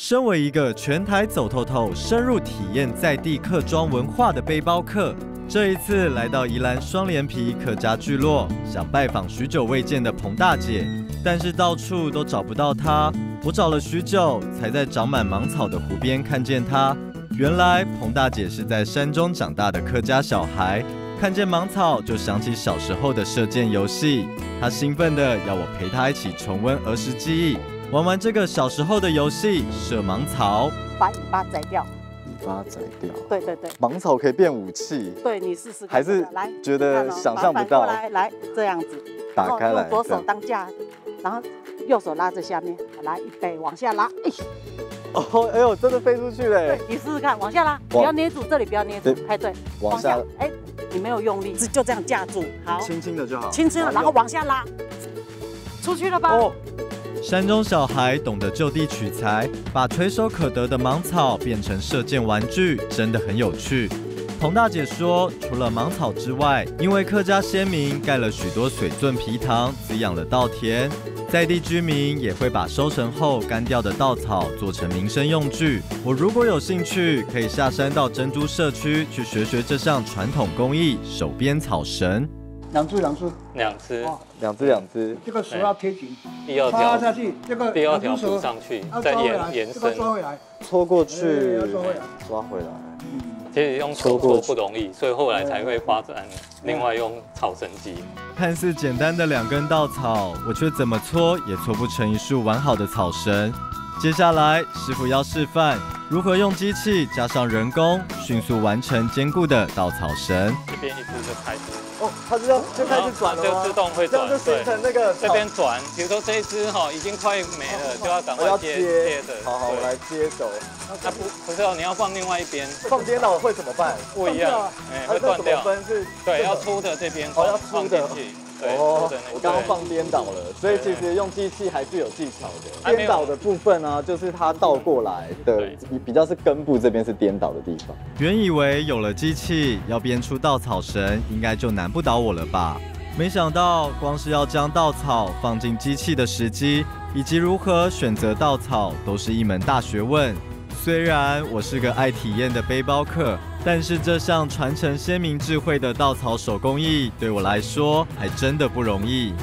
身为一个全台走透透、深入体验在地客庄文化的背包客，这一次来到宜兰双连皮客家聚落，想拜访许久未见的彭大姐，但是到处都找不到她。我找了许久，才在长满芒草的湖边看见她。原来彭大姐是在山中长大的客家小孩，看见芒草就想起小时候的射箭游戏，她兴奋地要我陪她一起重温儿时记忆。玩完这个小时候的游戏，射芒草，把尾巴摘掉。尾巴摘掉。对对对。芒草可以变武器。对，你试试看。还是来，觉得想象不到。来这样子。打开来。用左手当架，然后右手拉着下面，来预备往下拉。哦，哎呦，真的飞出去了。对，你试试看，往下拉，不要捏住，这里不要捏住。哎，对，往下。哎，你没有用力，就这样架住。好。轻轻的就好。轻轻的，然后往下拉。出去了吧？哦。山中小孩懂得就地取材，把垂手可得的芒草变成射箭玩具，真的很有趣。彭大姐说，除了芒草之外，因为客家先民盖了许多水圳皮塘，滋养了稻田，在地居民也会把收成后干掉的稻草做成民生用具。我如果有兴趣，可以下山到珍珠社区去学学这项传统工艺——手编草绳。两只，两只。这个手要贴紧，第二条插下去，这个第二条补上去，再延伸，抓回来，戳过去，抓回来。其实用手做不容易，所以后来才会发展另外用草绳机。看似简单的2根稻草，我却怎么搓也搓不成一束完好的草绳。接下来，师傅要示范如何用机器加上人工，迅速完成坚固的稻草绳。这边一直就开始。哦，它就开始转了，就自动会转，这样就形成那个这边转。比如说这一只已经快没了，就要赶快接着。好，我来接手。那不是你要放另外一边。放颠倒会怎么办？不一样，会断掉。对，要粗的这边要粗的。哦，我刚刚放颠倒了，所以其实用机器还是有技巧的。颠倒的部分呢，就是它倒过来的，比较是根部这边是颠倒的地方。原以为有了机器，要编出稻草绳，应该就难不倒我了吧？没想到，光是要将稻草放进机器的时机，以及如何选择稻草，都是一门大学问。虽然我是个爱体验的背包客，但是这项传承先民智慧的稻草手工艺，对我来说还真的不容易。